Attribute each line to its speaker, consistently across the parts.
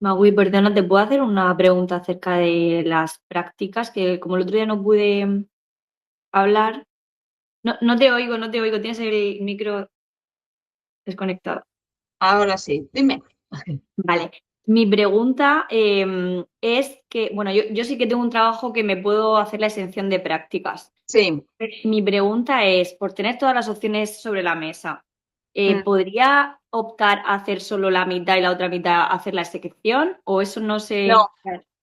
Speaker 1: Magui, perdona, ¿te puedo hacer una pregunta acerca de las prácticas? Que como el otro día no pude hablar, no te oigo, no te oigo, tienes el micro desconectado.
Speaker 2: Ahora sí, dime.
Speaker 1: Vale, mi pregunta es que, bueno, yo sí que tengo un trabajo que me puedo hacer la exención de prácticas.
Speaker 2: Sí.
Speaker 1: Mi pregunta es, por tener todas las opciones sobre la mesa,
Speaker 2: Mm.
Speaker 1: ¿podría optar a hacer solo la mitad y la otra mitad hacer la excepción? ¿O eso no
Speaker 2: No,
Speaker 1: se...
Speaker 2: no.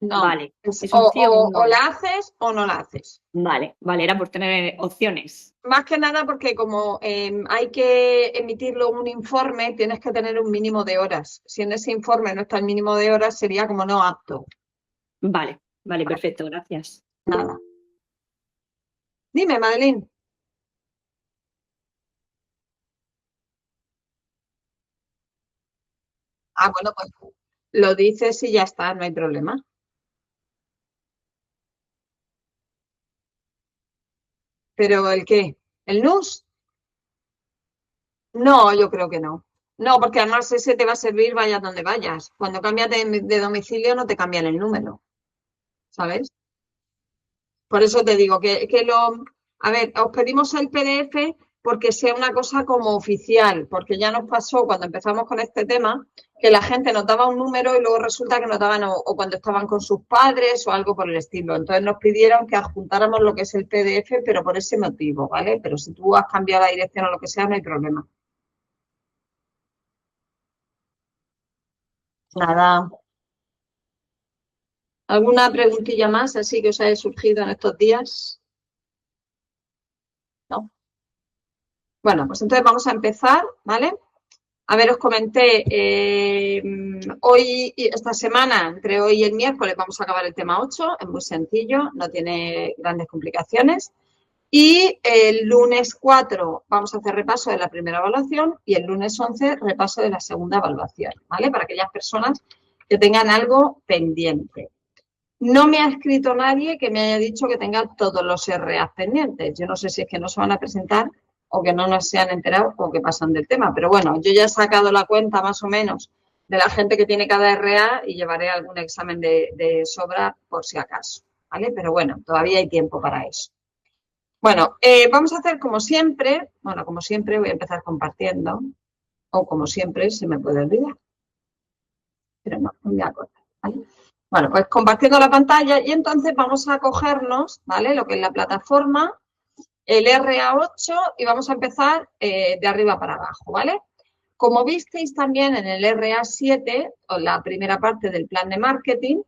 Speaker 1: Vale,
Speaker 2: Es
Speaker 1: ¿es un sí o un
Speaker 2: o
Speaker 1: no?
Speaker 2: la haces o no la haces.
Speaker 1: Vale, vale, era por tener opciones.
Speaker 2: Más que nada porque como hay que emitirlo un informe, tienes que tener un mínimo de horas. Si en ese informe no está el mínimo de horas, sería como no apto.
Speaker 1: Vale, vale, perfecto, gracias.
Speaker 2: Nada. Dime, Madeline. Ah, bueno, pues lo dices y ya está, no hay problema. ¿Pero el qué? ¿El NUS? No, yo creo que no. No, porque además ese te va a servir vayas donde vayas. Cuando cambias de domicilio no te cambian el número, ¿sabes? Por eso te digo a ver, os pedimos el PDF porque sea una cosa como oficial, porque ya nos pasó cuando empezamos con este tema que la gente notaba un número y luego resulta que notaban o cuando estaban con sus padres o algo por el estilo. Entonces nos pidieron que adjuntáramos lo que es el PDF, pero por ese motivo, ¿vale? Pero si tú has cambiado la dirección o lo que sea, no hay problema. Nada. ¿Alguna preguntilla más así que os haya surgido en estos días? ¿No? Bueno, pues entonces vamos a empezar, ¿vale? A ver, os comenté, hoy, esta semana, entre hoy y el miércoles, vamos a acabar el tema 8, es muy sencillo, no tiene grandes complicaciones. Y el lunes 4 vamos a hacer repaso de la primera evaluación y el lunes 11 repaso de la segunda evaluación, ¿vale? Para aquellas personas que tengan algo pendiente. No me ha escrito nadie que me haya dicho que tenga todos los RA pendientes. Yo no sé si es que no se van a presentar o que no nos se han enterado o que pasan del tema. Pero bueno, yo ya he sacado la cuenta más o menos de la gente que tiene cada RA y llevaré algún examen de sobra por si acaso. ¿Vale? Pero bueno, todavía hay tiempo para eso. Bueno, vamos a hacer como siempre. Bueno, como siempre voy a empezar compartiendo. O como siempre se me puede olvidar. Pero no me voy a acordar. ¿Vale? Bueno, pues compartiendo la pantalla y entonces vamos a cogernos, ¿vale? Lo que es la plataforma, el RA8 y vamos a empezar de arriba para abajo, ¿vale? Como visteis también en el RA7, o la primera parte del plan de marketing,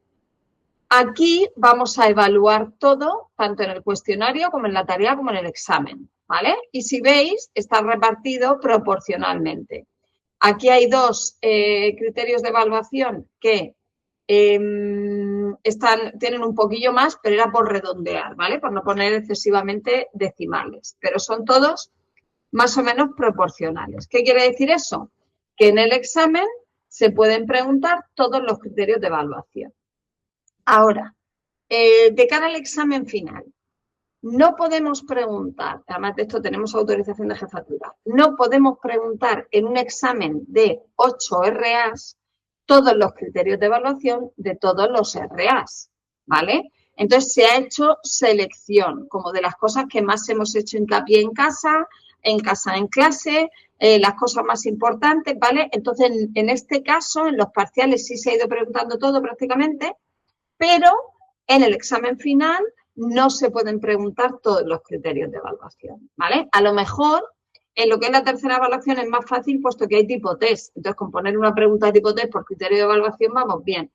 Speaker 2: aquí vamos a evaluar todo, tanto en el cuestionario como en la tarea como en el examen, ¿vale? Y si veis, está repartido proporcionalmente. Aquí hay dos criterios de evaluación que tienen un poquillo más, pero era por redondear, ¿vale? Por no poner excesivamente decimales, pero son todos más o menos proporcionales. ¿Qué quiere decir eso? Que en el examen se pueden preguntar todos los criterios de evaluación. Ahora, de cara al examen final, no podemos preguntar, además de esto tenemos autorización de jefatura, no podemos preguntar en un examen de 8 RAs todos los criterios de evaluación de todos los RAs, ¿vale? Entonces se ha hecho selección, como de las cosas que más hemos hecho hincapié en casa en clase, las cosas más importantes, ¿vale? Entonces, en este caso, en los parciales sí se ha ido preguntando todo prácticamente, pero en el examen final no se pueden preguntar todos los criterios de evaluación, ¿vale? A lo mejor en lo que es la tercera evaluación es más fácil puesto que hay tipo test. Entonces, con poner una pregunta de tipo test por criterio de evaluación vamos bien.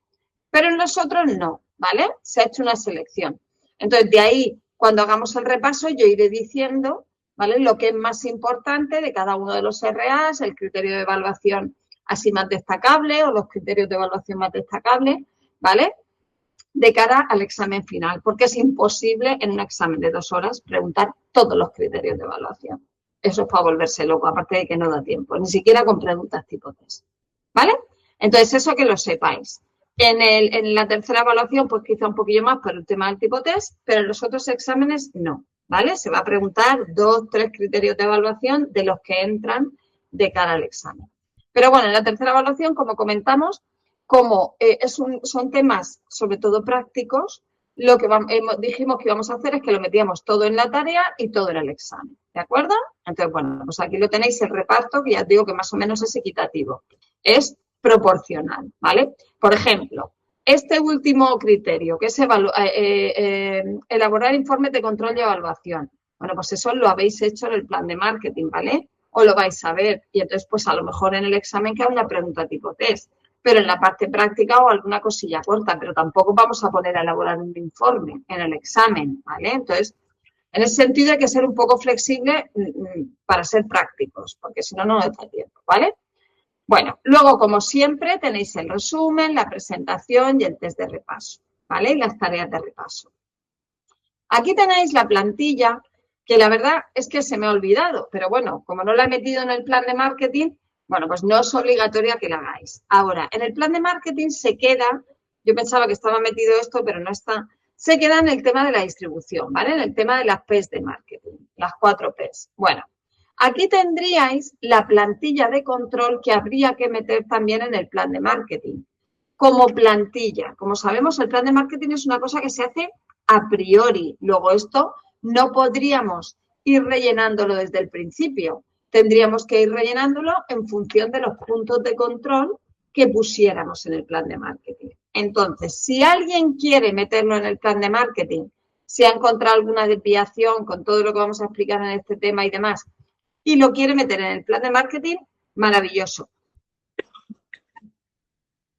Speaker 2: Pero en los otros no, ¿vale? Se ha hecho una selección. Entonces, de ahí, cuando hagamos el repaso, yo iré diciendo, ¿vale? Lo que es más importante de cada uno de los RAs, el criterio de evaluación así más destacable o los criterios de evaluación más destacables, ¿vale? De cara al examen final, porque es imposible en un examen de 2 horas preguntar todos los criterios de evaluación. Eso es para volverse loco, aparte de que no da tiempo, ni siquiera con preguntas tipo test. ¿Vale? Entonces, eso que lo sepáis. En la tercera evaluación, pues quizá un poquillo más por el tema del tipo test, pero en los otros exámenes no. ¿Vale? Se va a preguntar 2, 3 criterios de evaluación de los que entran de cara al examen. Pero bueno, en la tercera evaluación, como comentamos, como son temas sobre todo prácticos, lo que dijimos que íbamos a hacer es que lo metíamos todo en la tarea y todo en el examen, ¿de acuerdo? Entonces, bueno, pues aquí lo tenéis el reparto, que ya os digo que más o menos es equitativo, es proporcional, ¿vale? Por ejemplo, este último criterio, que es elaborar informes de control y evaluación. Bueno, pues eso lo habéis hecho en el plan de marketing, ¿vale? O lo vais a ver y entonces, pues a lo mejor en el examen queda una pregunta tipo test, pero en la parte práctica o alguna cosilla corta, pero tampoco vamos a poner a elaborar un informe en el examen, ¿vale? Entonces, en ese sentido hay que ser un poco flexible para ser prácticos, porque si no, no nos da tiempo, ¿vale? Bueno, luego, como siempre, tenéis el resumen, la presentación y el test de repaso, ¿vale? Y las tareas de repaso. Aquí tenéis la plantilla, que la verdad es que se me ha olvidado, pero bueno, como no la he metido en el plan de marketing, bueno, pues no es obligatoria que la hagáis. Ahora, en el plan de marketing se queda, yo pensaba que estaba metido esto, pero no está, se queda en el tema de la distribución, ¿vale? En el tema de las P's de marketing, las 4 P's. Bueno, aquí tendríais la plantilla de control que habría que meter también en el plan de marketing, como plantilla. Como sabemos, el plan de marketing es una cosa que se hace a priori. Luego esto no podríamos ir rellenándolo desde el principio. Tendríamos que ir rellenándolo en función de los puntos de control que pusiéramos en el plan de marketing. Entonces, si alguien quiere meterlo en el plan de marketing, si ha encontrado alguna desviación con todo lo que vamos a explicar en este tema y demás, y lo quiere meter en el plan de marketing, maravilloso.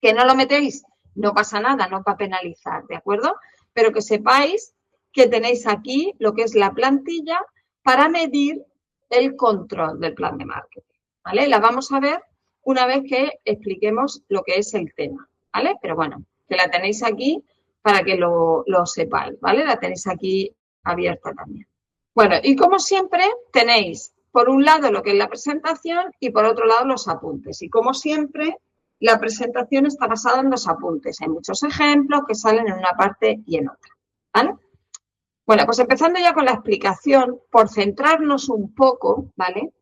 Speaker 2: Que no lo metéis, no pasa nada, no va a penalizar, ¿de acuerdo? Pero que sepáis que tenéis aquí lo que es la plantilla para medir el control del plan de marketing, ¿vale? La vamos a ver una vez que expliquemos lo que es el tema, ¿vale? Pero bueno, que la tenéis aquí para que lo sepáis, ¿vale? La tenéis aquí abierta también. Bueno, y como siempre tenéis por un lado lo que es la presentación y por otro lado los apuntes. Y como siempre, la presentación está basada en los apuntes. Hay muchos ejemplos que salen en una parte y en otra, ¿vale? Bueno, pues empezando ya con la explicación, por centrarnos un poco, ¿vale?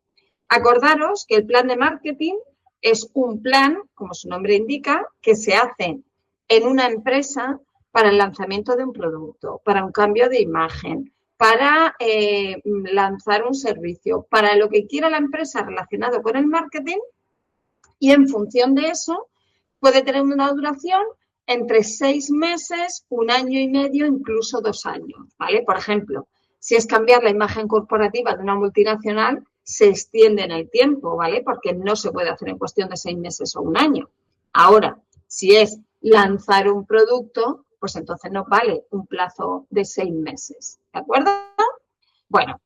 Speaker 2: Acordaros que el plan de marketing es un plan, como su nombre indica, que se hace en una empresa para el lanzamiento de un producto, para un cambio de imagen, para lanzar un servicio, para lo que quiera la empresa relacionado con el marketing, y en función de eso puede tener una duración entre 6 meses, 1 año y medio, incluso 2 años, ¿vale? Por ejemplo, si es cambiar la imagen corporativa de una multinacional, se extiende en el tiempo, ¿vale? Porque no se puede hacer en cuestión de 6 meses o 1 año. Ahora, si es lanzar un producto, pues entonces nos vale un plazo de 6 meses, ¿de acuerdo? Bueno,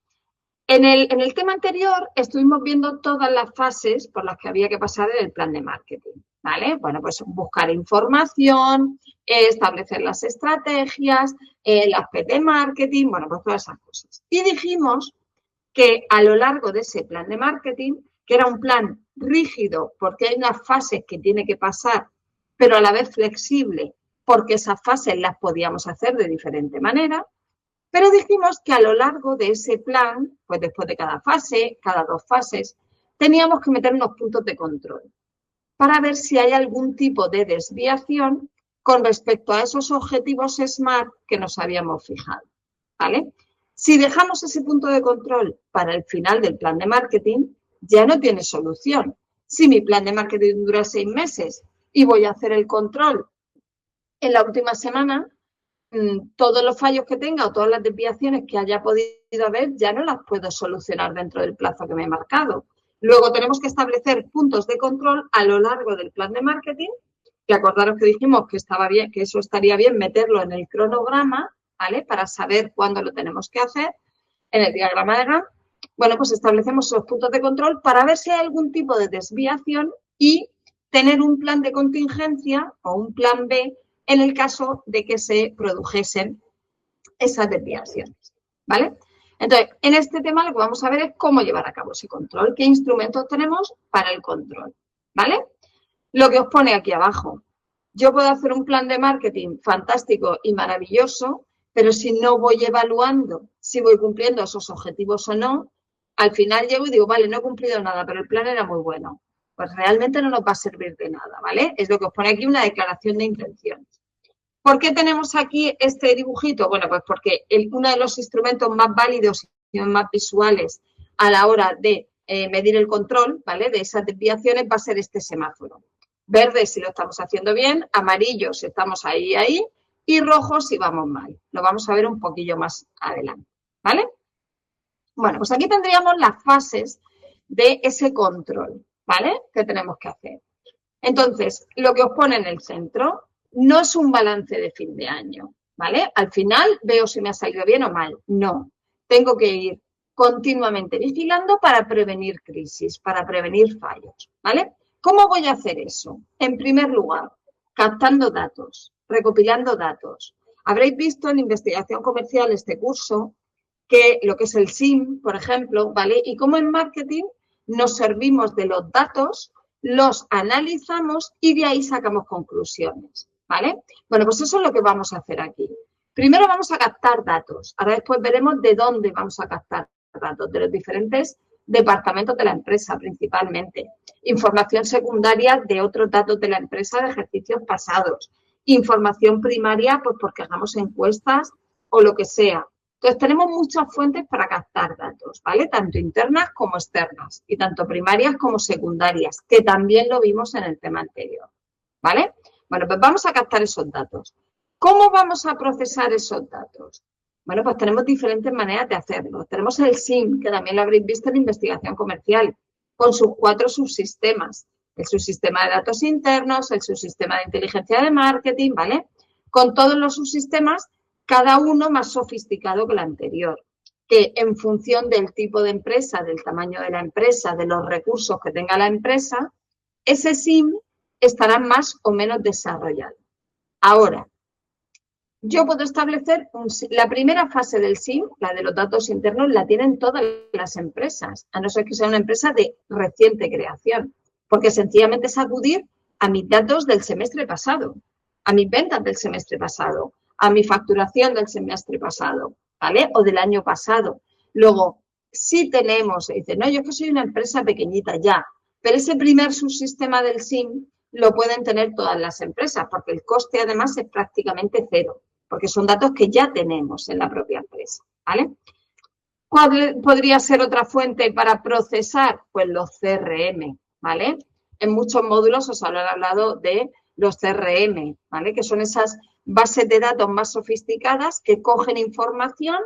Speaker 2: en el tema anterior estuvimos viendo todas las fases por las que había que pasar en el plan de marketing, ¿vale? Bueno, pues buscar información, establecer las estrategias, las P de marketing, bueno, pues todas esas cosas. Y dijimos que a lo largo de ese plan de marketing, que era un plan rígido porque hay unas fases que tiene que pasar, pero a la vez flexible porque esas fases las podíamos hacer de diferente manera, pero dijimos que a lo largo de ese plan, pues después de cada fase, cada 2 fases, teníamos que meter unos puntos de control para ver si hay algún tipo de desviación con respecto a esos objetivos SMART que nos habíamos fijado, ¿vale? Si dejamos ese punto de control para el final del plan de marketing, ya no tiene solución. Si mi plan de marketing dura 6 meses y voy a hacer el control en la última semana, todos los fallos que tenga o todas las desviaciones que haya podido haber ya no las puedo solucionar dentro del plazo que me he marcado. Luego tenemos que establecer puntos de control a lo largo del plan de marketing, que acordaros que dijimos que estaba bien, que eso estaría bien meterlo en el cronograma, ¿vale? Para saber cuándo lo tenemos que hacer, en el diagrama de Gantt. Bueno, pues establecemos esos puntos de control para ver si hay algún tipo de desviación y tener un plan de contingencia o un plan B en el caso de que se produjesen esas desviaciones, ¿vale? Entonces, en este tema lo que vamos a ver es cómo llevar a cabo ese control, qué instrumentos tenemos para el control, ¿vale? Lo que os pone aquí abajo. Yo puedo hacer un plan de marketing fantástico y maravilloso, pero si no voy evaluando si voy cumpliendo esos objetivos o no, al final llego y digo, vale, no he cumplido nada, pero el plan era muy bueno. pues realmente no nos va a servir de nada, ¿vale? Es lo que os pone aquí una declaración de intenciones. ¿Por qué tenemos aquí este dibujito? Bueno, pues porque uno de los instrumentos más válidos y más visuales a la hora de medir el control, ¿vale?, de esas desviaciones va a ser este semáforo. Verde si lo estamos haciendo bien, amarillo si estamos ahí, y rojo si vamos mal. Lo vamos a ver un poquillo más adelante, ¿vale? Bueno, pues aquí tendríamos las fases de ese control, ¿vale?, que tenemos que hacer. Entonces, lo que os pone en el centro no es un balance de fin de año, ¿vale? Al final veo si me ha salido bien o mal. No, tengo que ir continuamente vigilando para prevenir crisis, para prevenir fallos, ¿vale? ¿Cómo voy a hacer eso? En primer lugar, captando datos, recopilando datos. Habréis visto en investigación comercial este curso, que lo que es el SIM, por ejemplo, ¿vale? Y cómo en marketing nos servimos de los datos, los analizamos y de ahí sacamos conclusiones, ¿vale? Bueno, pues eso es lo que vamos a hacer aquí. Primero vamos a captar datos. Ahora después veremos de dónde vamos a captar datos, de los diferentes departamentos de la empresa principalmente. Información secundaria de otros datos de la empresa de ejercicios pasados. Información primaria, pues porque hagamos encuestas o lo que sea. Entonces, tenemos muchas fuentes para captar datos, ¿vale? Tanto internas como externas y tanto primarias como secundarias, que también lo vimos en el tema anterior, ¿vale? Bueno, pues vamos a captar esos datos. ¿Cómo vamos a procesar esos datos? Bueno, pues tenemos diferentes maneras de hacerlo. Tenemos el SIM, que también lo habréis visto en investigación comercial, con sus 4 subsistemas. El subsistema de datos internos, el subsistema de inteligencia de marketing, ¿vale? Con todos los subsistemas, cada uno más sofisticado que el anterior, que en función del tipo de empresa, del tamaño de la empresa, de los recursos que tenga la empresa, ese SIM estará más o menos desarrollado. Ahora, yo puedo establecer la primera fase del SIM, la de los datos internos, la tienen todas las empresas, a no ser que sea una empresa de reciente creación, porque sencillamente es acudir a mis datos del semestre pasado, a mis ventas del semestre pasado, a mi facturación del semestre pasado, ¿vale? O del año pasado. Luego, si tenemos, dice, no, yo que soy una empresa pequeñita ya, pero ese primer subsistema del SIM lo pueden tener todas las empresas, porque el coste además es prácticamente cero, porque son datos que ya tenemos en la propia empresa, ¿vale? ¿Cuál podría ser otra fuente para procesar? Pues los CRM, ¿vale? En muchos módulos os habrán hablado de los CRM, ¿vale? Que son esas bases de datos más sofisticadas que cogen información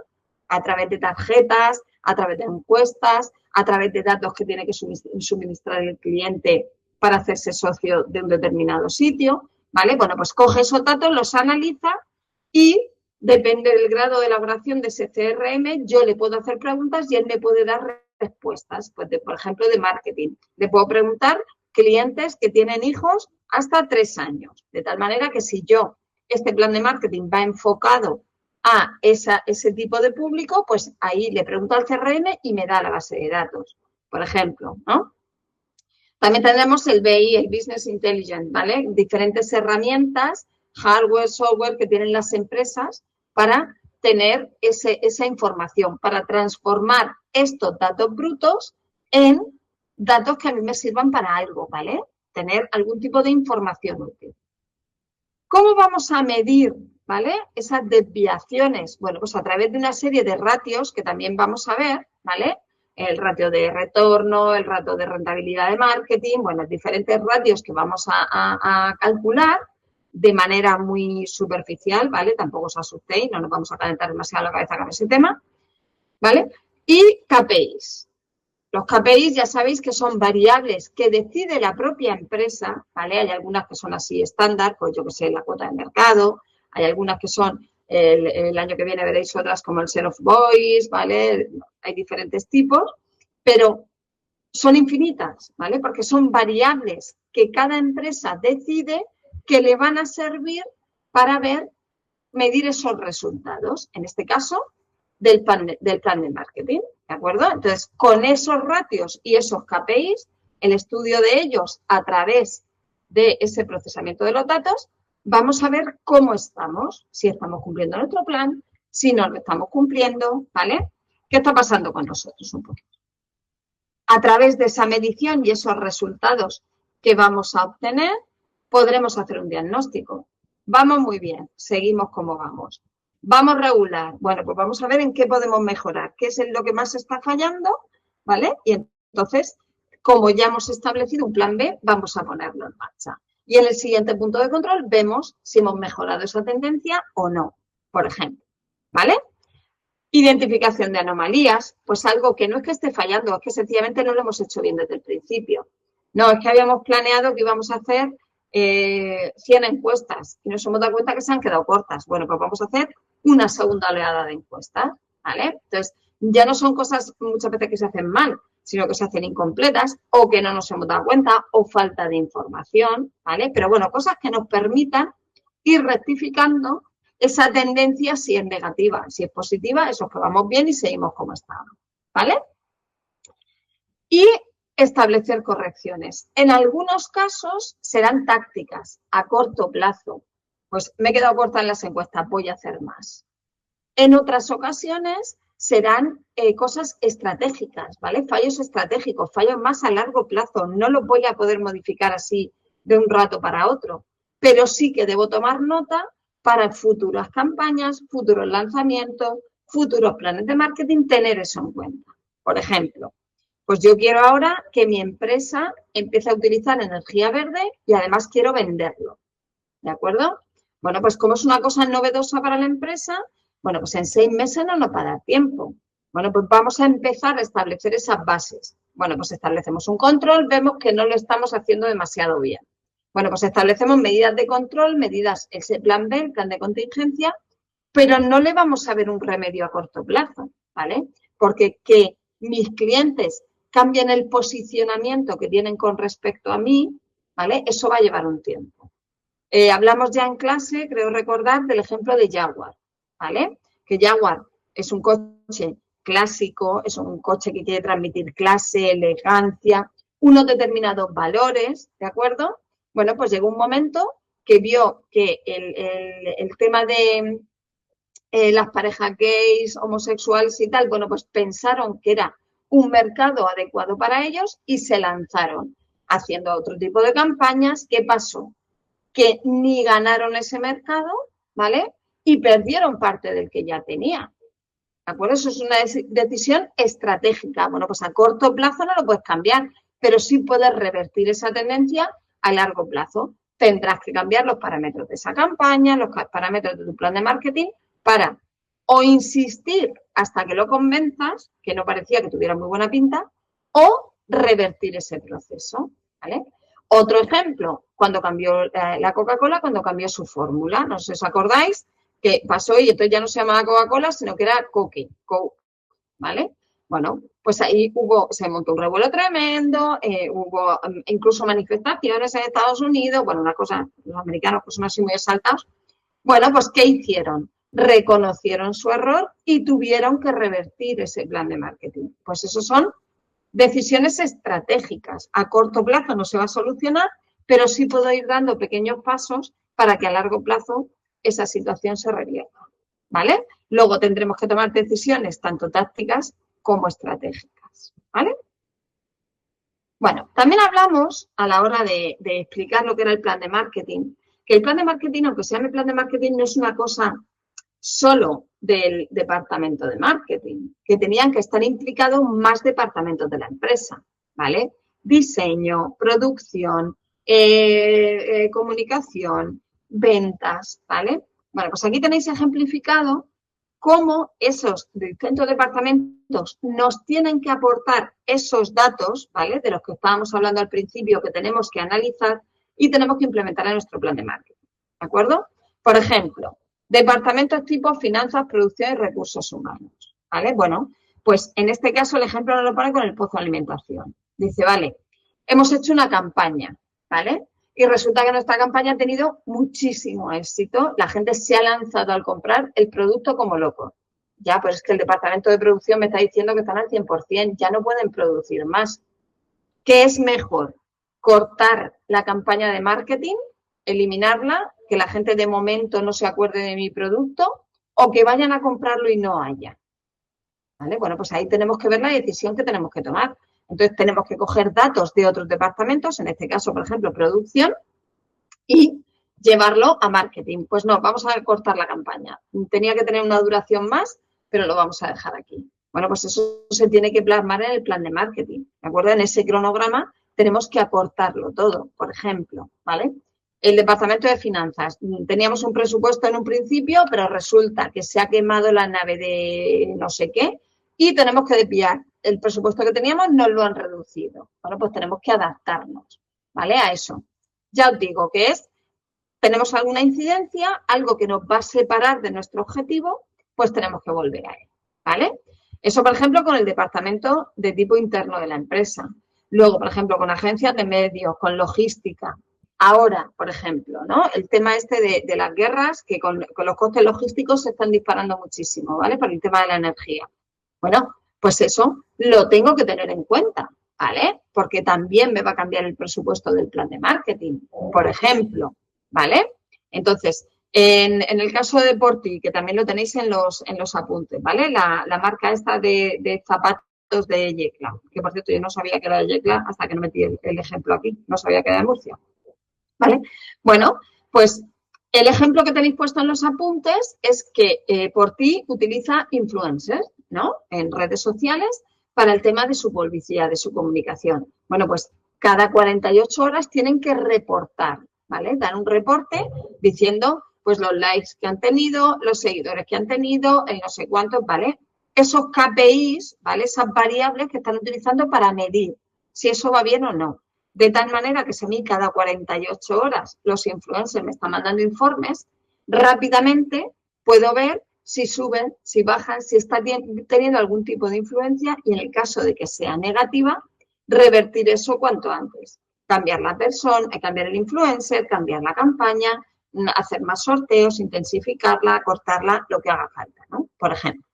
Speaker 2: a través de tarjetas, a través de encuestas, a través de datos que tiene que suministrar el cliente para hacerse socio de un determinado sitio, ¿vale? Bueno, pues coge esos datos, los analiza y depende del grado de elaboración de ese CRM, yo le puedo hacer preguntas y él me puede dar respuestas, pues por ejemplo, de marketing. Le puedo preguntar clientes que tienen hijos hasta 3 años, de tal manera que si este plan de marketing va enfocado a ese tipo de público, pues ahí le pregunto al CRM y me da la base de datos, por ejemplo, ¿no? También tendremos el BI, el Business Intelligence, ¿vale? Diferentes herramientas, hardware, software que tienen las empresas para tener esa información, para transformar estos datos brutos en datos que a mí me sirvan para algo, ¿vale? Tener algún tipo de información útil. ¿Cómo vamos a medir, ¿vale?, esas desviaciones? Bueno, pues a través de una serie de ratios que también vamos a ver, ¿vale? El ratio de retorno, el ratio de rentabilidad de marketing, bueno, diferentes ratios que vamos a calcular de manera muy superficial, ¿vale? Tampoco os asustéis, no nos vamos a calentar demasiado la cabeza con ese tema, ¿vale? Y KPIs. Los KPIs ya sabéis que son variables que decide la propia empresa, ¿vale? Hay algunas que son así estándar, pues yo que sé, la cuota de mercado, hay algunas que son, el año que viene veréis otras como el share of voice, ¿vale? Hay diferentes tipos, pero son infinitas, ¿vale? Porque son variables que cada empresa decide que le van a servir para medir esos resultados, en este caso, del plan de marketing, ¿de acuerdo? Entonces, con esos ratios y esos KPIs, el estudio de ellos a través de ese procesamiento de los datos, vamos a ver cómo estamos, si estamos cumpliendo nuestro plan, si no lo estamos cumpliendo, ¿vale? ¿Qué está pasando con nosotros un poquito? a través de esa medición y esos resultados que vamos a obtener, podremos hacer un diagnóstico. Vamos muy bien, seguimos como vamos. Vamos regular. Bueno, pues vamos a ver en qué podemos mejorar, qué es en lo que más está fallando, ¿vale? Y entonces, como ya hemos establecido un plan B, vamos a ponerlo en marcha. Y en el siguiente punto de control vemos si hemos mejorado esa tendencia o no, por ejemplo, ¿vale? Identificación de anomalías, pues algo que no es que esté fallando, es que sencillamente no lo hemos hecho bien desde el principio. No, es que habíamos planeado que íbamos a hacer 100 encuestas y nos hemos dado cuenta que se han quedado cortas. Bueno, pues vamos a hacer una segunda oleada de encuestas, ¿vale? Entonces, ya no son cosas muchas veces que se hacen mal, sino que se hacen incompletas o que no nos hemos dado cuenta o falta de información, ¿vale? Pero bueno, cosas que nos permitan ir rectificando esa tendencia si es negativa. Si es positiva, eso que vamos bien y seguimos como estamos, ¿vale? Y establecer correcciones. En algunos casos serán tácticas a corto plazo. Pues me he quedado corta en las encuestas, voy a hacer más. En otras ocasiones serán cosas estratégicas, ¿vale? Fallos estratégicos, fallos más a largo plazo. No los voy a poder modificar así de un rato para otro, pero sí que debo tomar nota para futuras campañas, futuros lanzamientos, futuros planes de marketing, tener eso en cuenta. Por ejemplo, pues yo quiero ahora que mi empresa empiece a utilizar energía verde y además quiero venderlo, ¿de acuerdo? Bueno, pues como es una cosa novedosa para la empresa, bueno, pues en 6 meses no nos va a dar tiempo. Bueno, pues vamos a empezar a establecer esas bases. Bueno, pues establecemos un control, vemos que no lo estamos haciendo demasiado bien. Bueno, pues establecemos medidas de control, medidas, ese plan B, el plan de contingencia, pero no le vamos a ver un remedio a corto plazo, ¿vale? Porque que mis clientes cambien el posicionamiento que tienen con respecto a mí, ¿vale? Eso va a llevar un tiempo. Hablamos ya en clase, creo recordar, del ejemplo de Jaguar, ¿vale? Que Jaguar es un coche clásico, es un coche que quiere transmitir clase, elegancia, unos determinados valores, ¿de acuerdo? Bueno, pues llegó un momento que vio que el tema de las parejas gays, homosexuales y tal, bueno, pues pensaron que era un mercado adecuado para ellos y se lanzaron haciendo otro tipo de campañas. ¿Qué pasó? Que ni ganaron ese mercado, ¿vale? Y perdieron parte del que ya tenía. ¿De acuerdo? Eso es una decisión estratégica. Bueno, pues a corto plazo no lo puedes cambiar, pero sí puedes revertir esa tendencia a largo plazo. Tendrás que cambiar los parámetros de esa campaña, los parámetros de tu plan de marketing para o insistir hasta que lo convenzas, que no parecía que tuviera muy buena pinta, o revertir ese proceso, ¿vale? Otro ejemplo, cuando cambió la Coca-Cola, cuando cambió su fórmula, no sé si os acordáis, que pasó y entonces ya no se llamaba Coca-Cola, sino que era Coke, ¿vale? Bueno, pues ahí se montó un revuelo tremendo, hubo incluso manifestaciones en Estados Unidos, bueno, una cosa, los americanos pues son así muy exaltados. Bueno, pues ¿qué hicieron? Reconocieron su error y tuvieron que revertir ese plan de marketing. Pues eso son decisiones estratégicas. A corto plazo no se va a solucionar, pero sí puedo ir dando pequeños pasos para que a largo plazo esa situación se revierta, ¿vale? Luego tendremos que tomar decisiones tanto tácticas como estratégicas, ¿vale? Bueno, también hablamos a la hora de explicar lo que era el plan de marketing, que el plan de marketing, aunque se llame plan de marketing, no es una cosa solo del departamento de marketing, que tenían que estar implicados más departamentos de la empresa, ¿vale? Diseño, producción, comunicación, ventas, ¿vale? Bueno, pues aquí tenéis ejemplificado cómo esos distintos departamentos nos tienen que aportar esos datos, ¿vale? De los que estábamos hablando al principio, que tenemos que analizar y tenemos que implementar en nuestro plan de marketing, ¿de acuerdo? Por ejemplo, departamentos tipo finanzas, producción y recursos humanos, ¿vale? Bueno, pues en este caso el ejemplo nos lo pone con el pozo de alimentación. Dice, vale, hemos hecho una campaña, ¿vale? Y resulta que nuestra campaña ha tenido muchísimo éxito. La gente se ha lanzado al comprar el producto como loco. Ya, pues es que el departamento de producción me está diciendo que están al 100%, ya no pueden producir más. ¿Qué es mejor? Cortar la campaña de marketing, eliminarla, que la gente de momento no se acuerde de mi producto o que vayan a comprarlo y no haya. ¿Vale? Bueno, pues ahí tenemos que ver la decisión que tenemos que tomar. Entonces, tenemos que coger datos de otros departamentos, en este caso, por ejemplo, producción, y llevarlo a marketing. Pues no, vamos a cortar la campaña. Tenía que tener una duración más, pero lo vamos a dejar aquí. Bueno, pues eso se tiene que plasmar en el plan de marketing, ¿de acuerdo? En ese cronograma tenemos que acortarlo todo, por ejemplo, ¿vale? El departamento de finanzas. Teníamos un presupuesto en un principio, pero resulta que se ha quemado la nave de no sé qué y tenemos que desviar. El presupuesto que teníamos nos lo han reducido. Bueno, pues tenemos que adaptarnos, ¿vale? A eso. Ya os digo que tenemos alguna incidencia, algo que nos va a separar de nuestro objetivo, pues tenemos que volver a él, ¿vale? Eso, por ejemplo, con el departamento de tipo interno de la empresa. Luego, por ejemplo, con agencias de medios, con logística. Ahora, por ejemplo, ¿no? El tema de las guerras, que con los costes logísticos se están disparando muchísimo, ¿vale? Por el tema de la energía. Bueno, pues eso lo tengo que tener en cuenta, ¿vale? Porque también me va a cambiar el presupuesto del plan de marketing, por ejemplo, ¿vale? Entonces, en el caso de Porti, que también lo tenéis en los apuntes, ¿vale? La marca esta de zapatos de Yecla, que por cierto yo no sabía que era de Yecla hasta que no metí el ejemplo aquí, no sabía que era de Murcia, ¿vale? Bueno, pues el ejemplo que tenéis puesto en los apuntes es que Porti utiliza influencers, ¿no? En redes sociales para el tema de su publicidad, de su comunicación. Bueno, pues cada 48 horas tienen que reportar, ¿vale? Dan un reporte diciendo pues los likes que han tenido, los seguidores que han tenido, el no sé cuántos, ¿vale? Esos KPIs, ¿vale? Esas variables que están utilizando para medir si eso va bien o no. De tal manera que si a mí cada 48 horas los influencers me están mandando informes, rápidamente puedo ver si suben, si bajan, si están teniendo algún tipo de influencia y en el caso de que sea negativa, revertir eso cuanto antes. Cambiar la persona, cambiar el influencer, cambiar la campaña, hacer más sorteos, intensificarla, cortarla, lo que haga falta, ¿no? Por ejemplo.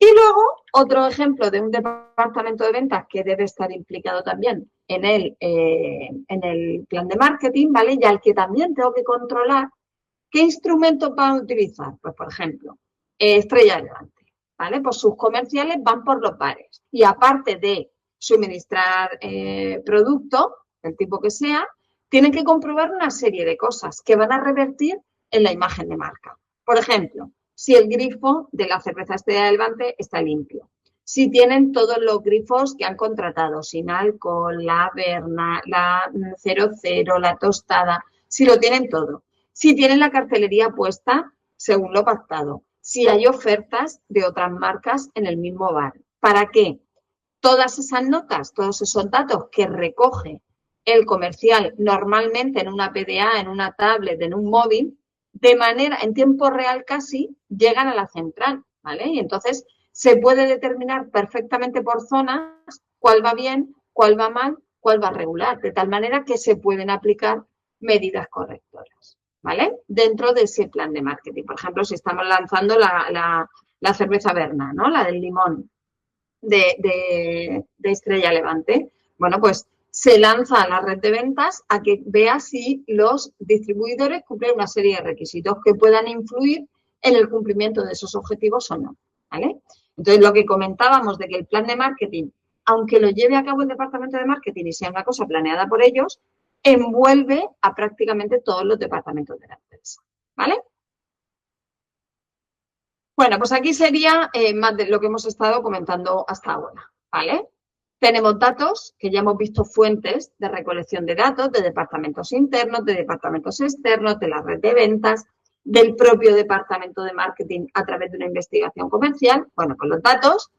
Speaker 2: Y luego, otro ejemplo de un departamento de ventas que debe estar implicado también en el plan de marketing, ¿vale? Y al que también tengo que controlar qué instrumentos van a utilizar. Pues, por ejemplo, Estrella Levante, ¿vale? Pues sus comerciales van por los bares. Y aparte de suministrar producto, del tipo que sea, tienen que comprobar una serie de cosas que van a revertir en la imagen de marca. Por ejemplo, si el grifo de la cerveza Estrella Levante está limpio, si tienen todos los grifos que han contratado, sin alcohol, la Averna, la 00, la tostada, si lo tienen todo, si tienen la cartelería puesta según lo pactado, si hay ofertas de otras marcas en el mismo bar. ¿Para qué? Todas esas notas, todos esos datos que recoge el comercial normalmente en una PDA, en una tablet, en un móvil, de manera, en tiempo real casi, llegan a la central, ¿vale? Y entonces se puede determinar perfectamente por zonas cuál va bien, cuál va mal, cuál va regular, de tal manera que se pueden aplicar medidas correctoras, ¿vale? Dentro de ese plan de marketing. Por ejemplo, si estamos lanzando la cerveza Berna, ¿no? La del limón de Estrella Levante, bueno, pues se lanza a la red de ventas a que vea si los distribuidores cumplen una serie de requisitos que puedan influir en el cumplimiento de esos objetivos o no, ¿vale? Entonces, lo que comentábamos de que el plan de marketing, aunque lo lleve a cabo el departamento de marketing y sea una cosa planeada por ellos, envuelve a prácticamente todos los departamentos de la empresa, ¿vale? Bueno, pues aquí sería más de lo que hemos estado comentando hasta ahora, ¿vale? Tenemos datos, que ya hemos visto fuentes de recolección de datos de departamentos internos, de departamentos externos, de la red de ventas, del propio departamento de marketing a través de una investigación comercial. Bueno, con los datos,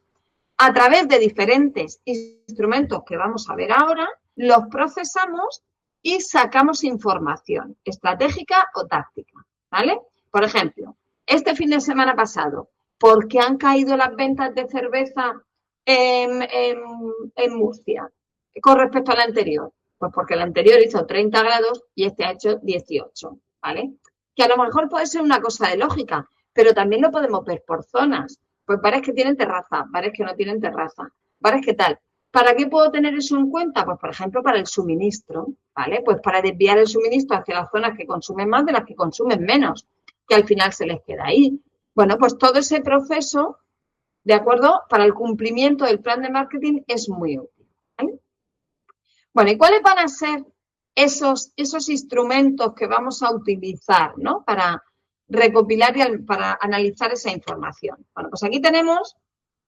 Speaker 2: a través de diferentes instrumentos que vamos a ver ahora, los procesamos y sacamos información estratégica o táctica, ¿vale? Por ejemplo, este fin de semana pasado, ¿por qué han caído las ventas de cerveza en Murcia con respecto al anterior? Pues porque el anterior hizo 30 grados y este ha hecho 18, ¿vale? Que a lo mejor puede ser una cosa de lógica, pero también lo podemos ver por zonas. Pues bares que tienen terraza, bares que no tienen terraza, bares que tal. ¿Para qué puedo tener eso en cuenta? Pues, por ejemplo, para el suministro, ¿vale? Pues para desviar el suministro hacia las zonas que consumen más de las que consumen menos, que al final se les queda ahí. Bueno, pues todo ese proceso, ¿de acuerdo? Para el cumplimiento del plan de marketing es muy útil, Bueno, ¿y cuáles van a ser esos instrumentos que vamos a utilizar, ¿no? Para recopilar y para analizar esa información? Bueno, pues aquí tenemos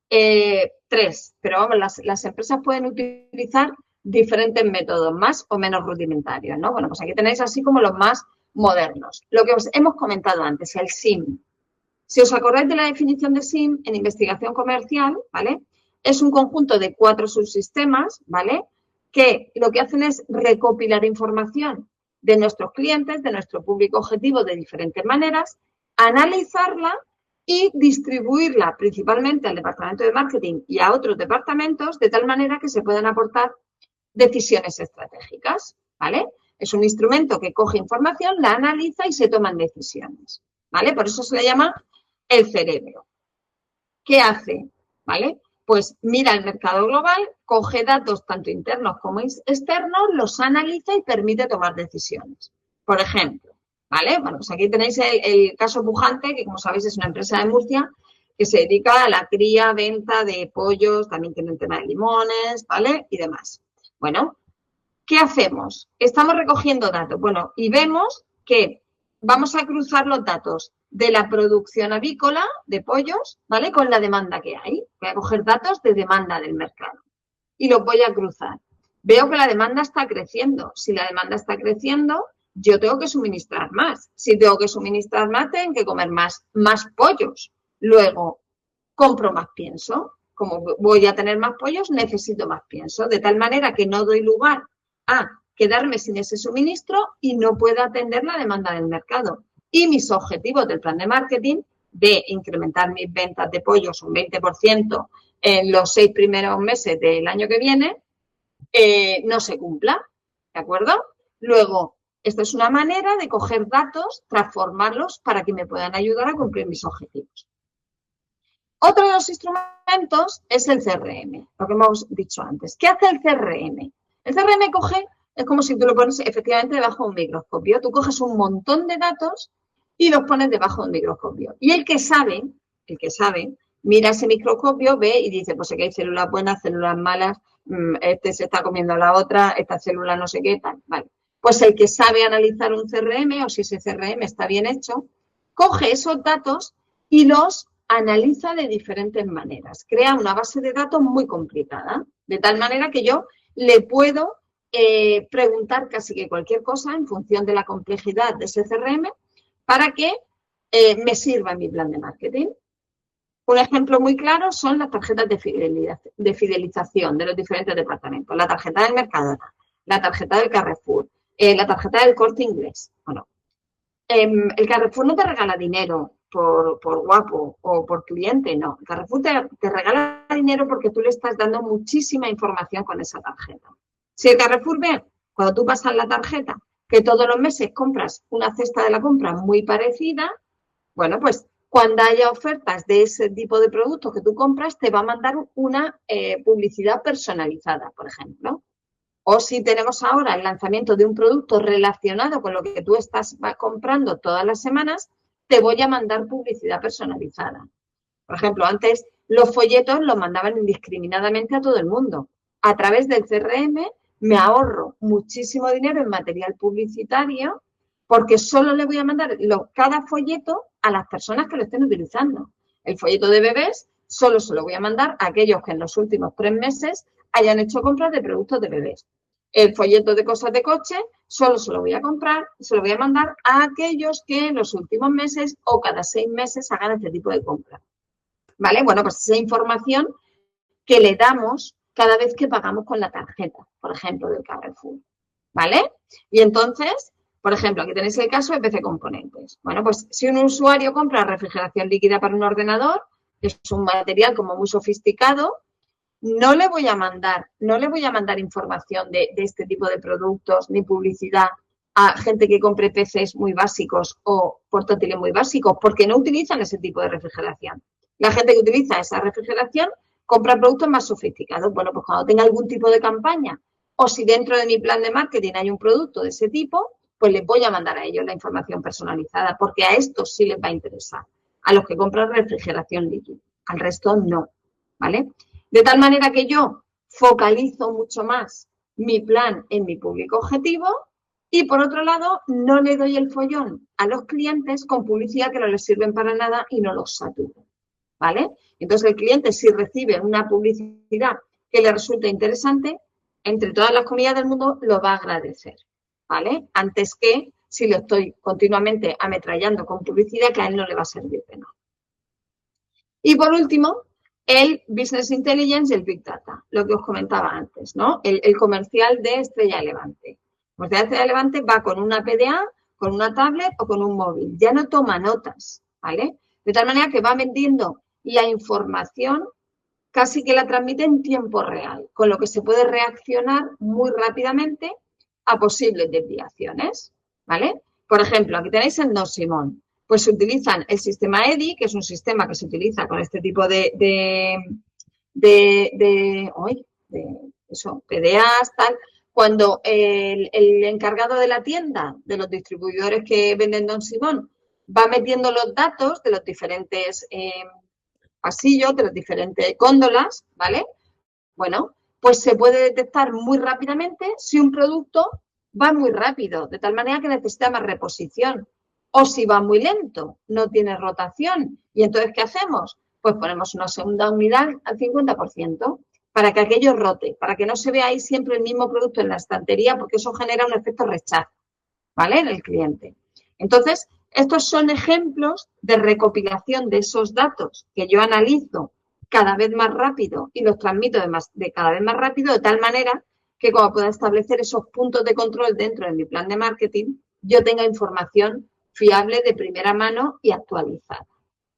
Speaker 2: 3, pero vamos, las empresas pueden utilizar diferentes métodos, más o menos rudimentarios, ¿no? Bueno, pues aquí tenéis así como los más modernos. Lo que os hemos comentado antes, el SIM. Si os acordáis de la definición de SIM en investigación comercial, ¿vale? Es un conjunto de 4 subsistemas, ¿vale? Que lo que hacen es recopilar información de nuestros clientes, de nuestro público objetivo de diferentes maneras, analizarla y distribuirla principalmente al departamento de marketing y a otros departamentos de tal manera que se puedan aportar decisiones estratégicas, ¿vale? Es un instrumento que coge información, la analiza y se toman decisiones, ¿vale? Por eso se le llama el cerebro. ¿Qué hace? ¿Vale? Pues mira el mercado global, coge datos tanto internos como externos, los analiza y permite tomar decisiones. Por ejemplo, ¿vale? Bueno, pues aquí tenéis el caso pujante, que como sabéis es una empresa de Murcia que se dedica a la cría, venta de pollos, también tiene un tema de limones, ¿vale? Y demás. Bueno, ¿qué hacemos? Estamos recogiendo datos. Bueno, y vemos que vamos a cruzar los datos de la producción avícola de pollos, ¿vale? Con la demanda que hay. Voy a coger datos de demanda del mercado y los voy a cruzar. Veo que la demanda está creciendo. Si la demanda está creciendo, yo tengo que suministrar más. Si tengo que suministrar más, tengo que comer más pollos. Luego, compro más pienso. Como voy a tener más pollos, necesito más pienso. De tal manera que no doy lugar a quedarme sin ese suministro y no puedo atender la demanda del mercado. Y mis objetivos del plan de marketing de incrementar mis ventas de pollos un 20% en los 6 primeros meses del año que viene, no se cumpla, ¿de acuerdo? Luego, esto es una manera de coger datos, transformarlos para que me puedan ayudar a cumplir mis objetivos. Otro de los instrumentos es el CRM, lo que hemos dicho antes. ¿Qué hace el CRM? El CRM coge, es como si tú lo pones efectivamente debajo de un microscopio. Tú coges un montón de datos y los pones debajo de un microscopio. Y el que sabe, mira ese microscopio, ve y dice, pues aquí hay células buenas, células malas, este se está comiendo a la otra, esta célula no sé qué, tal, vale. Pues el que sabe analizar un CRM, o si ese CRM está bien hecho, coge esos datos y los analiza de diferentes maneras. Crea una base de datos muy complicada, de tal manera que yo le puedo preguntar casi que cualquier cosa en función de la complejidad de ese CRM para que me sirva en mi plan de marketing. Un ejemplo muy claro son las tarjetas de fidelización de los diferentes departamentos. La tarjeta del Mercadona, la tarjeta del Carrefour, la tarjeta del Corte Inglés. Bueno, el Carrefour no te regala dinero por guapo o por cliente, no. El Carrefour te regala dinero porque tú le estás dando muchísima información con esa tarjeta. Si el Carrefour ve, cuando tú pasas la tarjeta, que todos los meses compras una cesta de la compra muy parecida, bueno, pues cuando haya ofertas de ese tipo de productos que tú compras, te va a mandar una publicidad personalizada, por ejemplo. O si tenemos ahora el lanzamiento de un producto relacionado con lo que tú estás comprando todas las semanas, te voy a mandar publicidad personalizada. Por ejemplo, antes los folletos los mandaban indiscriminadamente a todo el mundo. A través del CRM me ahorro muchísimo dinero en material publicitario porque solo le voy a mandar cada folleto a las personas que lo estén utilizando. El folleto de bebés solo se lo voy a mandar a aquellos que en los últimos 3 meses hayan hecho compras de productos de bebés. El folleto de cosas de coche solo se lo voy a mandar a aquellos que en los últimos meses o cada 6 meses hagan este tipo de compras. ¿Vale? Bueno, pues esa información que le damos cada vez que pagamos con la tarjeta, por ejemplo, del Carrefour. ¿Vale? Y entonces, por ejemplo, aquí tenéis el caso de PC Componentes. Bueno, pues si un usuario compra refrigeración líquida para un ordenador, es un material como muy sofisticado, no le voy a mandar información de este tipo de productos ni publicidad a gente que compre PCs muy básicos o portátiles muy básicos porque no utilizan ese tipo de refrigeración. La gente que utiliza esa refrigeración compra productos más sofisticados. Bueno, pues cuando tenga algún tipo de campaña o si dentro de mi plan de marketing hay un producto de ese tipo, pues les voy a mandar a ellos la información personalizada porque a estos sí les va a interesar, a los que compran refrigeración líquida, al resto no, ¿vale? De tal manera que yo focalizo mucho más mi plan en mi público objetivo y, por otro lado, no le doy el follón a los clientes con publicidad que no les sirven para nada y no los saturo, ¿vale? Entonces, el cliente, si recibe una publicidad que le resulta interesante, entre todas las comillas del mundo, lo va a agradecer, ¿vale? Antes que si lo estoy continuamente ametrallando con publicidad que a él no le va a servir de nada. Y por último, el Business Intelligence y el Big Data, lo que os comentaba antes, ¿no? El comercial de Estrella Levante. El comercial de Estrella Levante va con una PDA, con una tablet o con un móvil. Ya no toma notas, ¿vale? De tal manera que va vendiendo la información, casi que la transmite en tiempo real, con lo que se puede reaccionar muy rápidamente a posibles desviaciones, ¿vale? Por ejemplo, aquí tenéis el No Simón. Pues se utilizan el sistema EDI, que es un sistema que se utiliza con este tipo de PDAs, tal, cuando el encargado de la tienda, de los distribuidores que venden Don Simón, va metiendo los datos de los diferentes pasillos, de las diferentes góndolas, ¿vale? Bueno, pues se puede detectar muy rápidamente si un producto va muy rápido, de tal manera que necesita más reposición. O si va muy lento, no tiene rotación. ¿Y entonces qué hacemos? Pues ponemos una segunda unidad al 50% para que aquello rote, para que no se vea ahí siempre el mismo producto en la estantería, porque eso genera un efecto rechazo, ¿vale? En el cliente. Entonces, estos son ejemplos de recopilación de esos datos que yo analizo cada vez más rápido y los transmito de cada vez más rápido, de tal manera que como pueda establecer esos puntos de control dentro de mi plan de marketing, yo tenga información fiable de primera mano y actualizada,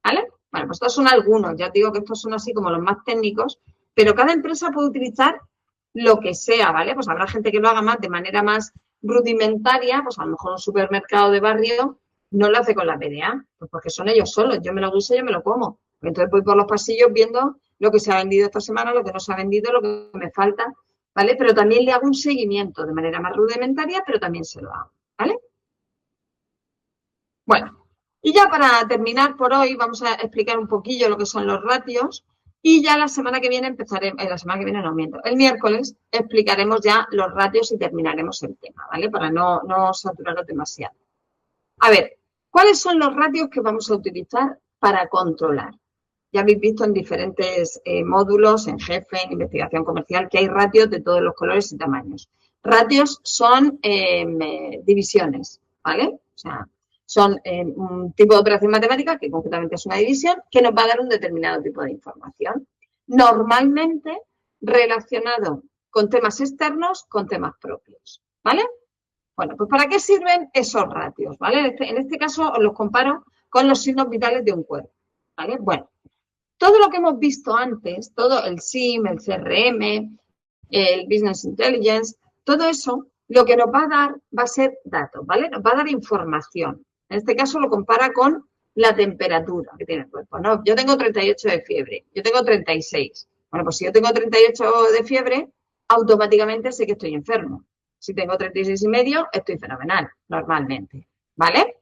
Speaker 2: ¿vale? Bueno, pues estos son algunos, ya os digo que estos son así como los más técnicos, pero cada empresa puede utilizar lo que sea, ¿vale? Pues habrá gente que lo haga más de manera más rudimentaria, pues a lo mejor un supermercado de barrio no lo hace con la PDA, pues porque son ellos solos, yo me lo guiso y yo me lo como. Entonces voy por los pasillos viendo lo que se ha vendido esta semana, lo que no se ha vendido, lo que me falta, ¿vale? Pero también le hago un seguimiento de manera más rudimentaria, pero también se lo hago, ¿vale? Bueno, y ya para terminar por hoy vamos a explicar un poquillo lo que son los ratios y ya la semana que viene empezaremos, la semana que viene no miento, el miércoles explicaremos ya los ratios y terminaremos el tema, ¿vale? Para no saturarlo demasiado. A ver, ¿cuáles son los ratios que vamos a utilizar para controlar? Ya habéis visto en diferentes módulos, en jefe, en investigación comercial, que hay ratios de todos los colores y tamaños. Ratios son divisiones, ¿vale? O sea, son un tipo de operación matemática, que concretamente es una división, que nos va a dar un determinado tipo de información. Normalmente relacionado con temas externos, con temas propios, ¿vale? Bueno, pues ¿para qué sirven esos ratios? ¿Vale? En este caso os los comparo con los signos vitales de un cuerpo, ¿vale? Bueno, todo lo que hemos visto antes, todo el SIM, el CRM, el Business Intelligence, todo eso, lo que nos va a dar va a ser datos, ¿vale? Nos va a dar información. En este caso lo compara con la temperatura que tiene el cuerpo, ¿no? Yo tengo 38 de fiebre, yo tengo 36. Bueno, pues si yo tengo 38 de fiebre, automáticamente sé que estoy enfermo. Si tengo 36,5, estoy fenomenal, normalmente, ¿vale?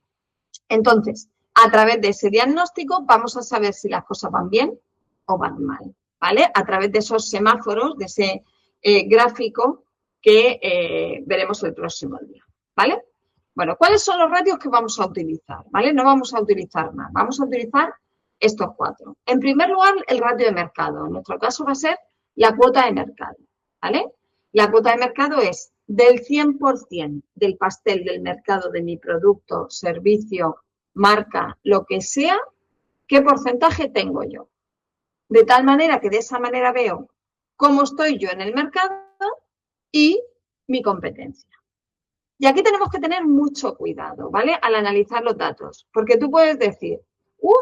Speaker 2: Entonces, a través de ese diagnóstico vamos a saber si las cosas van bien o van mal, ¿vale? A través de esos semáforos, de ese gráfico que veremos el próximo día, ¿vale? Bueno, ¿cuáles son los ratios que vamos a utilizar? ¿Vale? No vamos a utilizar más, vamos a utilizar estos 4. En primer lugar, el ratio de mercado. En nuestro caso va a ser la cuota de mercado, ¿vale? La cuota de mercado es del 100% del pastel del mercado de mi producto, servicio, marca, lo que sea, ¿qué porcentaje tengo yo? De tal manera que de esa manera veo cómo estoy yo en el mercado y mi competencia. Y aquí tenemos que tener mucho cuidado, ¿vale? Al analizar los datos, porque tú puedes decir,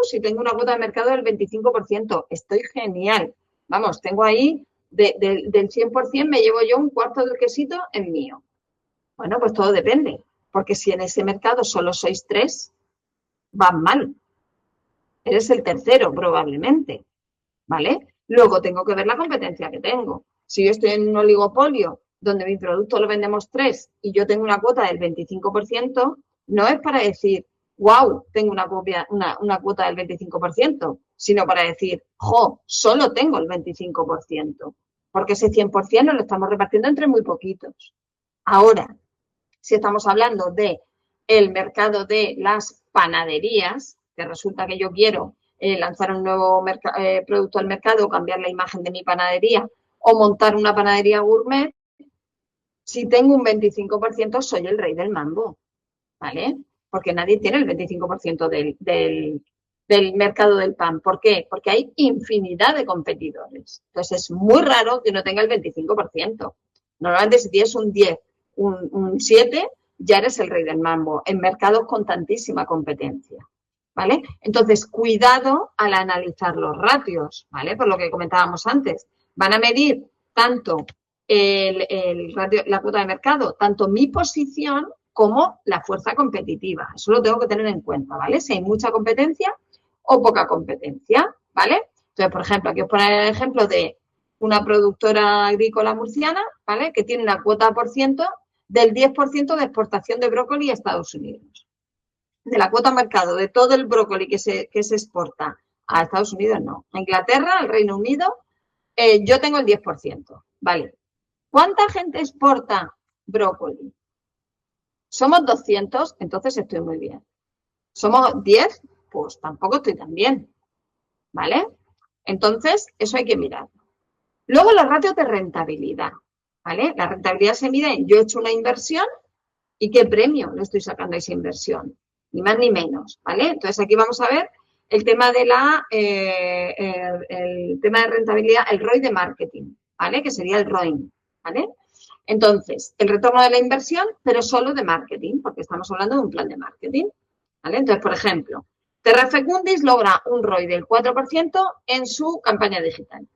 Speaker 2: si tengo una cuota de mercado del 25%, estoy genial. Vamos, tengo ahí, del 100% me llevo yo un cuarto del quesito en mío. Bueno, pues todo depende, porque si en ese mercado solo sois 3, van mal. Eres el tercero, probablemente, ¿vale? Luego tengo que ver la competencia que tengo. Si yo estoy en un oligopolio donde mi producto lo vendemos 3 y yo tengo una cuota del 25%, no es para decir, wow, tengo una cuota del 25%, sino para decir, solo tengo el 25%. porque ese 100% nos lo estamos repartiendo entre muy poquitos. Ahora, si estamos hablando de el mercado de las panaderías, que resulta que yo quiero lanzar un nuevo producto al mercado, cambiar la imagen de mi panadería o montar una panadería gourmet, si tengo un 25% soy el rey del mambo, ¿vale? Porque nadie tiene el 25% del mercado del pan. ¿Por qué? Porque hay infinidad de competidores. Entonces, es muy raro que no tenga el 25%. Normalmente, si tienes un 10, un 7, ya eres el rey del mambo en mercados con tantísima competencia, ¿vale? Entonces, cuidado al analizar los ratios, ¿vale? Por lo que comentábamos antes. Van a medir tanto la cuota de mercado, tanto mi posición como la fuerza competitiva. Eso lo tengo que tener en cuenta, ¿vale? Si hay mucha competencia o poca competencia, ¿vale? Entonces, por ejemplo, aquí os pongo el ejemplo de una productora agrícola murciana, ¿vale? Que tiene una cuota por ciento del 10% de exportación de brócoli a Estados Unidos. De la cuota mercado de todo el brócoli que se exporta a Estados Unidos, no. A Inglaterra, al Reino Unido, yo tengo el 10%, ¿vale? ¿Cuánta gente exporta brócoli? Somos 200, entonces estoy muy bien. ¿Somos 10? Pues tampoco estoy tan bien, ¿vale? Entonces, eso hay que mirarlo. Luego, los ratios de rentabilidad, ¿vale? La rentabilidad se mide en yo he hecho una inversión y qué premio le estoy sacando a esa inversión, ni más ni menos, ¿vale? Entonces, aquí vamos a ver el tema de el tema de rentabilidad, el ROI de marketing, ¿vale? Que sería el ROI, ¿vale? Entonces, el retorno de la inversión, pero solo de marketing, porque estamos hablando de un plan de marketing, ¿vale? Entonces, por ejemplo, Terra Fecundis logra un ROI del 4% en su campaña digital.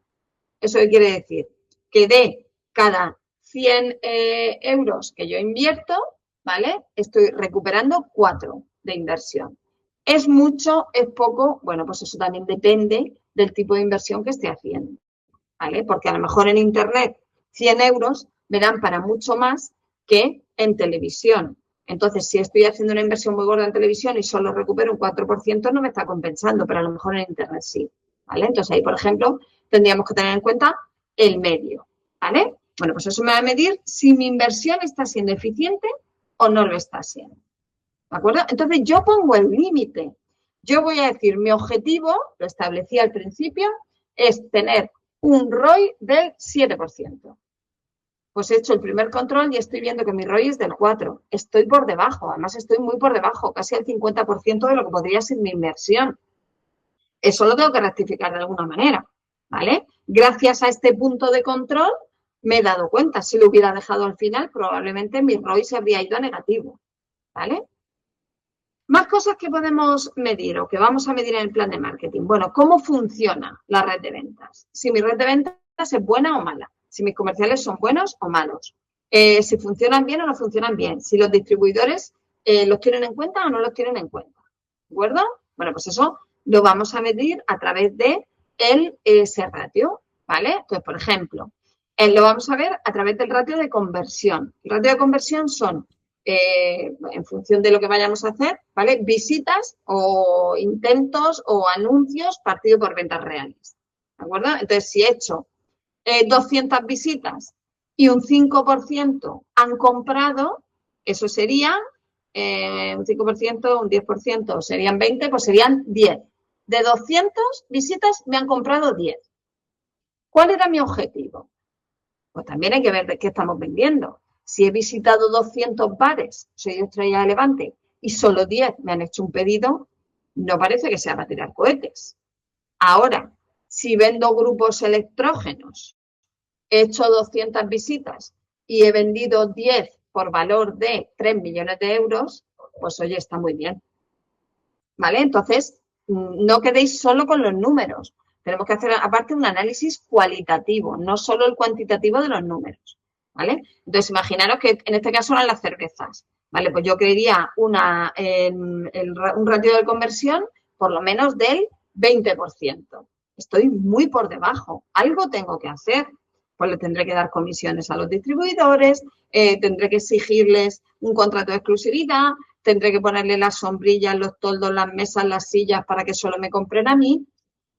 Speaker 2: ¿Eso qué quiere decir? Que de cada 100 euros que yo invierto, ¿vale? Estoy recuperando 4 de inversión. ¿Es mucho? ¿Es poco? Bueno, pues eso también depende del tipo de inversión que esté haciendo, ¿vale? Porque a lo mejor en Internet 100 euros me dan para mucho más que en televisión. Entonces, si estoy haciendo una inversión muy gorda en televisión y solo recupero un 4%, no me está compensando, pero a lo mejor en Internet sí, ¿vale? Entonces, ahí, por ejemplo, tendríamos que tener en cuenta el medio, ¿vale? Bueno, pues eso me va a medir si mi inversión está siendo eficiente o no lo está siendo, ¿de acuerdo? Entonces, yo pongo el límite. Yo voy a decir, mi objetivo, lo establecí al principio, es tener un ROI del 7%. Pues he hecho el primer control y estoy viendo que mi ROI es del 4%. Estoy por debajo, además estoy muy por debajo, casi el 50% de lo que podría ser mi inversión. Eso lo tengo que rectificar de alguna manera, ¿vale? Gracias a este punto de control me he dado cuenta. Si lo hubiera dejado al final, probablemente mi ROI se habría ido a negativo, ¿vale? Más cosas que podemos medir o que vamos a medir en el plan de marketing. Bueno, ¿cómo funciona la red de ventas? Si mi red de ventas es buena o mala. Si mis comerciales son buenos o malos. Si funcionan bien o no funcionan bien. Si los distribuidores los tienen en cuenta o no los tienen en cuenta. ¿De acuerdo? Bueno, pues eso lo vamos a medir a través de ese ratio, ¿vale? Entonces, por ejemplo, lo vamos a ver a través del ratio de conversión. El ratio de conversión son, en función de lo que vayamos a hacer, ¿vale? Visitas o intentos o anuncios partido por ventas reales, ¿de acuerdo? Entonces, si he hecho 200 visitas y un 5% han comprado, eso sería un 5%, un 10%, serían 20, pues serían 10. De 200 visitas me han comprado 10. ¿Cuál era mi objetivo? Pues también hay que ver de qué estamos vendiendo. Si he visitado 200 bares, soy Estrella de Levante, y solo 10 me han hecho un pedido, no parece que sea para tirar cohetes. Ahora, si vendo grupos electrógenos, he hecho 200 visitas y he vendido 10 por valor de 3 millones de euros, pues oye, está muy bien, ¿vale? Entonces, no quedéis solo con los números. Tenemos que hacer, aparte, un análisis cualitativo, no solo el cuantitativo de los números, ¿vale? Entonces, imaginaros que en este caso eran las cervezas, ¿vale? Pues yo quería un ratio de conversión por lo menos del 20%. Estoy muy por debajo. Algo tengo que hacer. Pues le tendré que dar comisiones a los distribuidores, tendré que exigirles un contrato de exclusividad, tendré que ponerle las sombrillas, los toldos, las mesas, las sillas para que solo me compren a mí.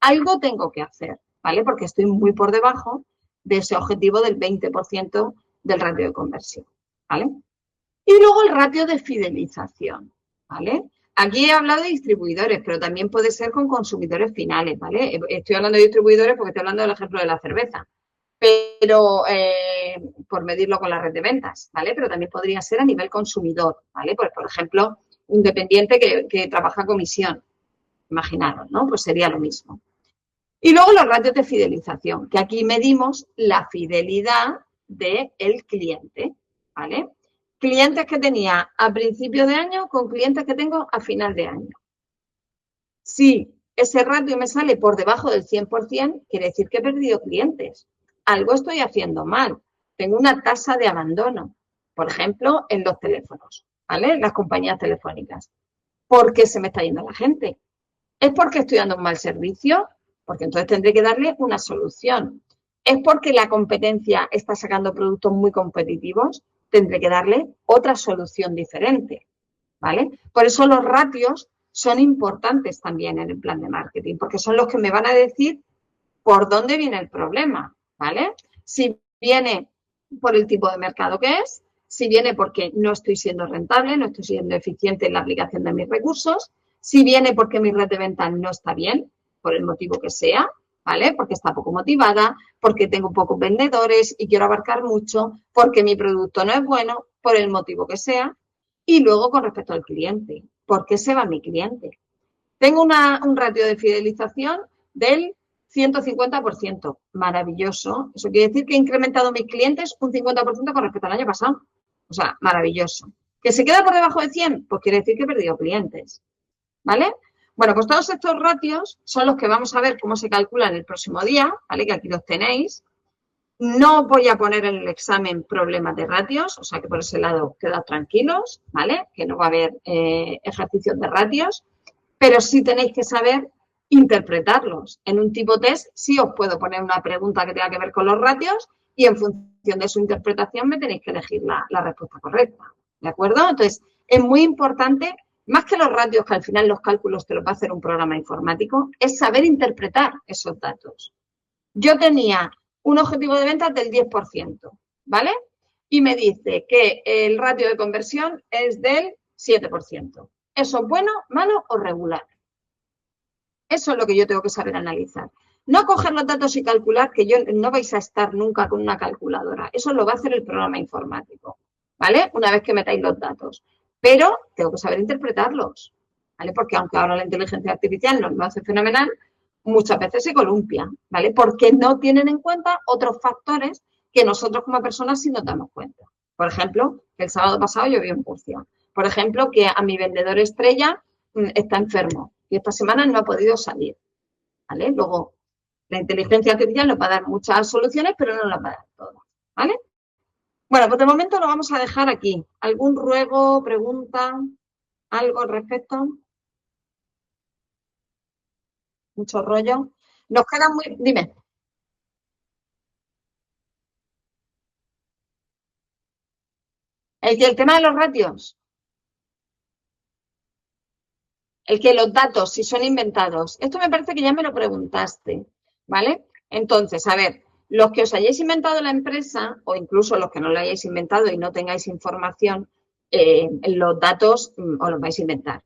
Speaker 2: Algo tengo que hacer, ¿vale? Porque estoy muy por debajo de ese objetivo del 20% del ratio de conversión, ¿vale? Y luego el ratio de fidelización, ¿vale? Aquí he hablado de distribuidores, pero también puede ser con consumidores finales, ¿vale? Estoy hablando de distribuidores porque estoy hablando del ejemplo de la cerveza, pero por medirlo con la red de ventas, ¿vale? Pero también podría ser a nivel consumidor, ¿vale? Pues, por ejemplo, un dependiente que trabaja a comisión, imaginaros, ¿no? Pues sería lo mismo. Y luego los ratios de fidelización, que aquí medimos la fidelidad del cliente, ¿vale? Clientes que tenía a principio de año con clientes que tengo a final de año. Si ese ratio me sale por debajo del 100%, quiere decir que he perdido clientes. Algo estoy haciendo mal. Tengo una tasa de abandono, por ejemplo, en los teléfonos, ¿vale? En las compañías telefónicas. ¿Por qué se me está yendo la gente? ¿Es porque estoy dando un mal servicio? Porque entonces tendré que darle una solución. ¿Es porque la competencia está sacando productos muy competitivos? Tendré que darle otra solución diferente, ¿vale? Por eso los ratios son importantes también en el plan de marketing, porque son los que me van a decir por dónde viene el problema, ¿vale? Si viene por el tipo de mercado que es, si viene porque no estoy siendo rentable, no estoy siendo eficiente en la aplicación de mis recursos, si viene porque mi red de ventas no está bien, por el motivo que sea, ¿vale? Porque está poco motivada, porque tengo pocos vendedores y quiero abarcar mucho, porque mi producto no es bueno, por el motivo que sea. Y luego con respecto al cliente, ¿por qué se va mi cliente? Tengo un ratio de fidelización del 150%. Maravilloso. Eso quiere decir que he incrementado mis clientes un 50% con respecto al año pasado. O sea, maravilloso. ¿Que se queda por debajo de 100? Pues quiere decir que he perdido clientes. ¿Vale? Bueno, pues todos estos ratios son los que vamos a ver cómo se calculan el próximo día, ¿vale? Que aquí los tenéis. No voy a poner en el examen problemas de ratios, o sea que por ese lado quedad tranquilos, ¿vale? Que no va a haber ejercicios de ratios, pero sí tenéis que saber interpretarlos. En un tipo test sí os puedo poner una pregunta que tenga que ver con los ratios y en función de su interpretación me tenéis que elegir la respuesta correcta, ¿de acuerdo? Entonces, es muy importante, más que los ratios, que al final los cálculos te los va a hacer un programa informático, es saber interpretar esos datos. Yo tenía un objetivo de ventas del 10%, ¿vale? Y me dice que el ratio de conversión es del 7%. ¿Eso es bueno, malo o regular? Eso es lo que yo tengo que saber analizar. No coger los datos y calcular, que no vais a estar nunca con una calculadora. Eso lo va a hacer el programa informático, ¿vale? Una vez que metáis los datos. Pero tengo que saber interpretarlos, ¿vale? Porque aunque ahora la inteligencia artificial nos lo hace fenomenal, muchas veces se columpia, ¿vale? Porque no tienen en cuenta otros factores que nosotros como personas sí nos damos cuenta. Por ejemplo, que el sábado pasado llovió en Murcia. Por ejemplo, que a mi vendedor estrella está enfermo y esta semana no ha podido salir, ¿vale? Luego, la inteligencia artificial nos va a dar muchas soluciones, pero no nos las va a dar todas, ¿vale? Bueno, pues de momento lo vamos a dejar aquí. ¿Algún ruego, pregunta, algo al respecto? Mucho rollo. Nos queda muy... Dime. El tema de los ratios. El que los datos, si son inventados. Esto me parece que ya me lo preguntaste, ¿vale? Entonces, a ver, los que os hayáis inventado la empresa, o incluso los que no lo hayáis inventado y no tengáis información, los datos os los vais a inventar.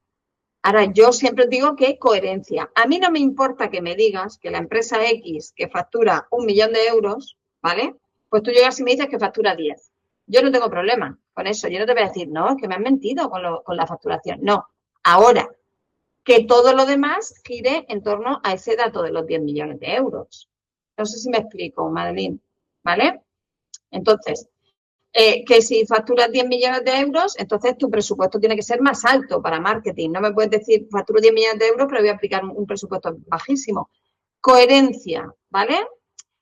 Speaker 2: Ahora, yo siempre os digo que coherencia. A mí no me importa que me digas que la empresa X, que factura 1 millón de euros, ¿vale? Pues tú llegas y me dices que factura 10. Yo no tengo problema con eso. Yo no te voy a decir, no, es que me han mentido con la facturación. No. Ahora, que todo lo demás gire en torno a ese dato de los 10 millones de euros. No sé si me explico, Madeline, ¿vale? Entonces, que si facturas 10 millones de euros, entonces tu presupuesto tiene que ser más alto para marketing. No me puedes decir, facturo 10 millones de euros, pero voy a aplicar un presupuesto bajísimo. Coherencia, ¿vale?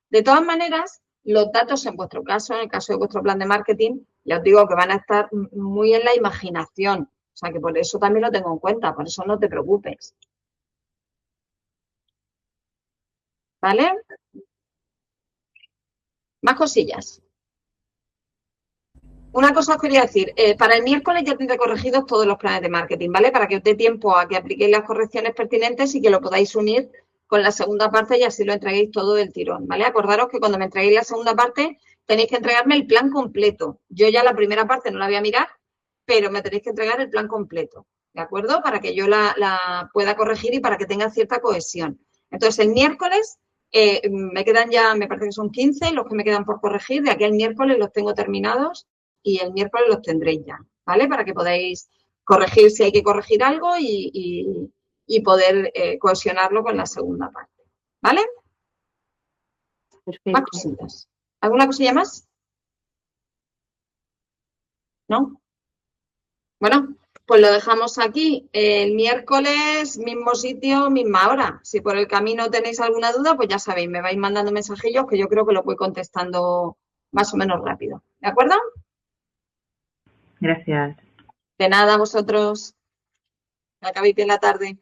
Speaker 2: De todas maneras, los datos en vuestro caso, en el caso de vuestro plan de marketing, ya os digo que van a estar muy en la imaginación. O sea, que por eso también lo tengo en cuenta, por eso no te preocupes. ¿Vale? Más cosillas. Una cosa os quería decir, para el miércoles ya tendré corregidos todos los planes de marketing, ¿vale? Para que os dé tiempo a que apliquéis las correcciones pertinentes y que lo podáis unir con la segunda parte y así lo entreguéis todo del tirón, ¿vale? Acordaros que cuando me entreguéis la segunda parte tenéis que entregarme el plan completo. Yo ya la primera parte no la voy a mirar, pero me tenéis que entregar el plan completo, ¿de acuerdo? Para que yo la pueda corregir y para que tenga cierta cohesión. Entonces, el miércoles me quedan ya, me parece que son 15 los que me quedan por corregir. De aquí al miércoles los tengo terminados y el miércoles los tendréis ya, ¿vale? Para que podáis corregir si hay que corregir algo y poder cohesionarlo con la segunda parte, ¿vale? Más
Speaker 1: Perfecto.
Speaker 2: cositas. ¿Alguna cosilla más? ¿No? Bueno, pues lo dejamos aquí. El miércoles, mismo sitio, misma hora. Si por el camino tenéis alguna duda, pues ya sabéis, me vais mandando mensajillos que yo creo que lo voy contestando más o menos rápido. ¿De acuerdo?
Speaker 3: Gracias.
Speaker 2: De nada, vosotros. Que acabéis bien la tarde.